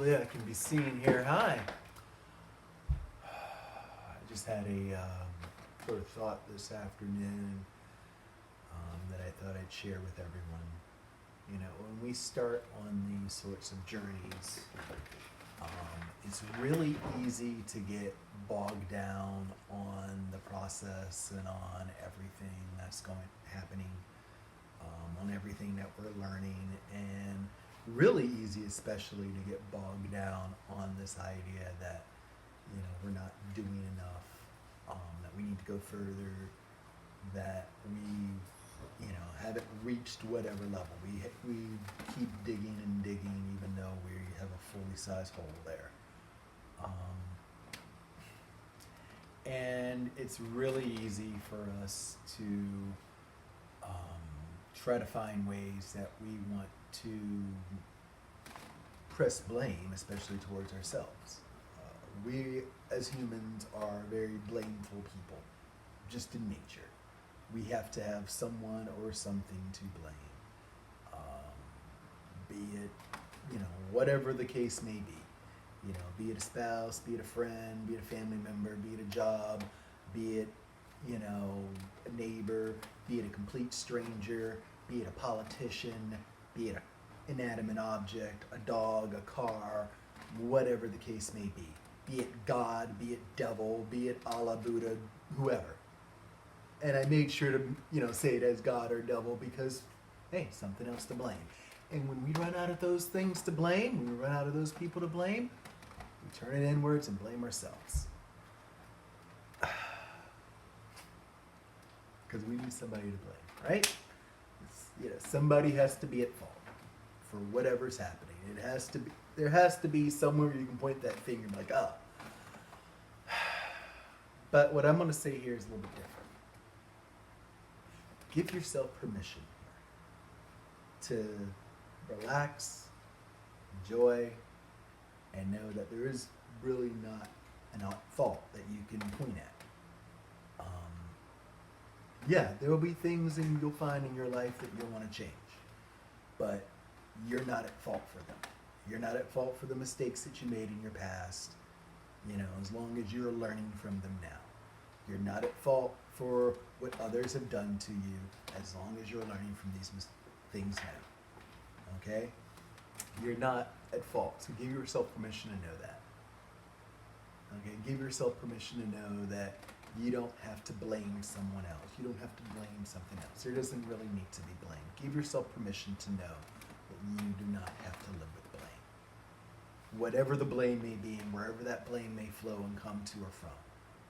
Hopefully I can be seen here. Hi. I just had a sort of thought this afternoon that I thought I'd share with everyone. You know, when we start on these sorts of journeys, it's really easy to get bogged down on the process and on everything that's happening, on everything that we're learning, and really easy, especially, to get bogged down on this idea that we're not doing enough, that we need to go further, that we haven't reached whatever level. We keep digging and digging, even though we have a fully sized hole there. And it's really easy for us to try to find ways that we want to press blame, especially towards ourselves. We, as humans, are very blameful people, just in nature. We have to have someone or something to blame. Be it, whatever the case may be. Be it a spouse, be it a friend, be it a family member, be it a job, be it, a neighbor, be it a complete stranger, be it a politician, be it an inanimate object, a dog, a car, whatever the case may be. Be it God, be it devil, be it Allah, Buddha, whoever. And I made sure to, say it as God or devil because, hey, something else to blame. And when we run out of those things to blame, when we run out of those people to blame, we turn it inwards and blame ourselves. Because we need somebody to blame, right? Somebody has to be at fault for whatever's happening. There has to be somewhere you can point that finger and be like, oh. But what I'm going to say here is a little bit different. Give yourself permission to relax, enjoy, and know that there is really not an fault that you can point at. There will be things you'll find in your life that you'll want to change, but you're not at fault for them. You're not at fault for the mistakes that you made in your past, as long as you're learning from them now. You're not at fault for what others have done to you, as long as you're learning from these things now. Okay? You're not at fault, so give yourself permission to know that. Okay? Give yourself permission to know that you don't have to blame someone else. You don't have to blame something else. There doesn't really need to be blame. Give yourself permission to know that you do not have to live with blame. Whatever the blame may be and wherever that blame may flow and come to or from.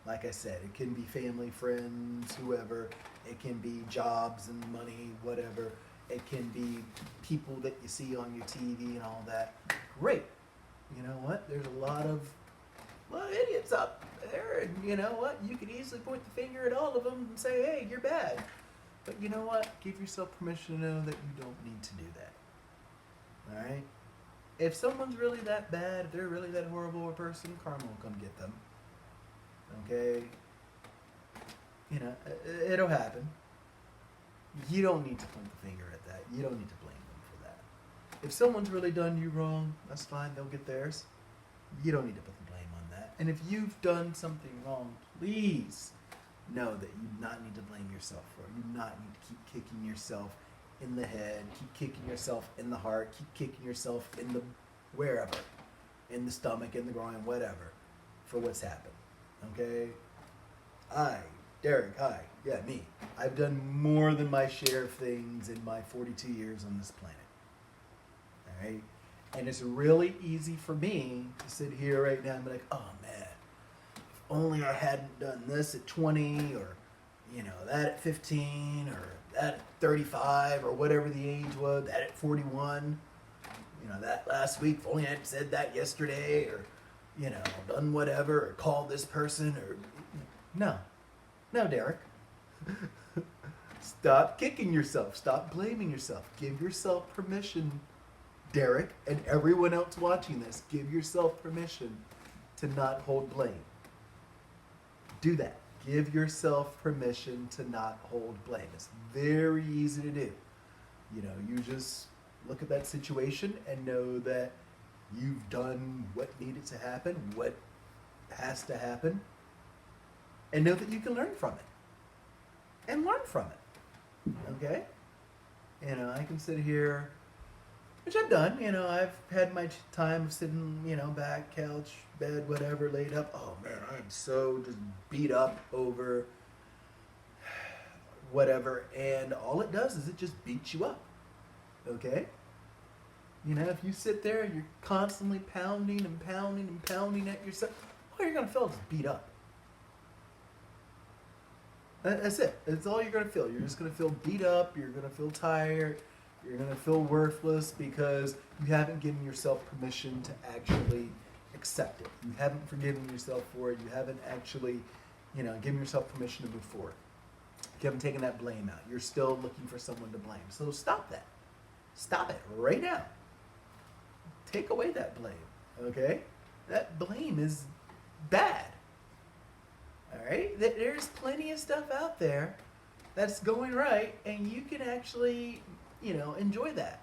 Like I said, it can be family, friends, whoever. It can be jobs and money, whatever. It can be people that you see on your TV and all that. Great. You know what? There's a lot of idiots out there, and you know what? You could easily point the finger at all of them and say, hey, you're bad. But you know what? Give yourself permission to know that you don't need to do that. All right? If someone's really that bad, if they're really that horrible a person, karma will come get them. Okay? It'll happen. You don't need to point the finger at that. You don't need to blame them for that. If someone's really done you wrong, that's fine. They'll get theirs. You don't need to put the blame on that. And if you've done something wrong, please know that you do not need to blame yourself for it. You do not need to keep kicking yourself in the head, keep kicking yourself in the heart, keep kicking yourself in the wherever, in the stomach, in the groin, whatever, for what's happened. Okay? Derek, hi. Yeah, me. I've done more than my share of things in my 42 years on this planet. All right? And it's really easy for me to sit here right now and be like, oh man, if only I hadn't done this at 20 or, that at 15 or that at 35 or whatever the age was, that at 41, that last week, if only I had said that yesterday or, done whatever or called this person or, no, Derek. Stop kicking yourself. Stop blaming yourself. Give yourself permission, Derek, and everyone else watching this. Give yourself permission to not hold blame. Do that. Give yourself permission to not hold blame. It's very easy to do. You just look at that situation and know that You've done what needed to happen, what has to happen, and know that you can learn from it. And learn from it. Okay? You know, I can sit here, which I've done. You know, I've had my time of sitting, you know, back, couch, bed, whatever, laid up. Oh man, I'm so just beat up over whatever. And all it does is it just beats you up. Okay? You know, if you sit there and you're constantly pounding and pounding and pounding at yourself, all you're going to feel is beat up. That's it. That's all you're going to feel. You're just going to feel beat up. You're going to feel tired. You're going to feel worthless because you haven't given yourself permission to actually accept it. You haven't forgiven yourself for it. You haven't actually, you know, given yourself permission to move forward. You haven't taken that blame out. You're still looking for someone to blame. So stop that. Stop it right now. Take away that blame, okay? That blame is bad, all right? There's plenty of stuff out there that's going right, and you can actually, you know, enjoy that.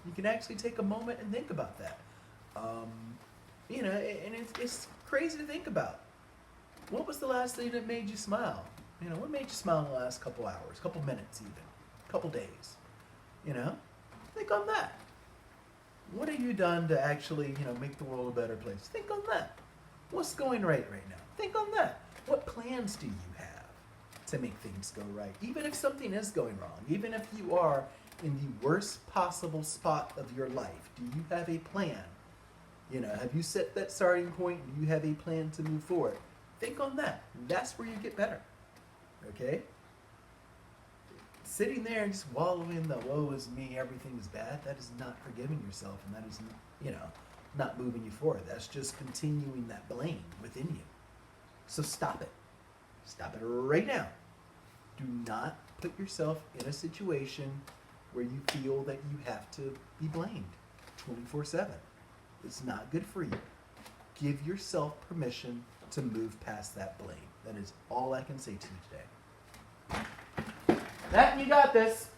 You can actually take a moment and think about that. You know, and it's crazy to think about. What was the last thing that made you smile? You know, what made you smile in the last couple hours, couple minutes even, couple days? You know, think on that. What have you done to actually, you know, make the world a better place? Think on that. What's going right now? Think on that. What plans do you have to make things go right? Even if something is going wrong, even if you are in the worst possible spot of your life, do you have a plan? You know, have you set that starting point? Do you have a plan to move forward? Think on that. That's where you get better. Okay? Sitting there and just wallowing in the woe is me, everything is bad, that is not forgiving yourself, and that is, you know, not moving you forward. That's just continuing that blame within you. So stop it. Stop it right now. Do not put yourself in a situation where you feel that you have to be blamed 24/7. It's not good for you. Give yourself permission to move past that blame. That is all I can say to you today. That, you got this.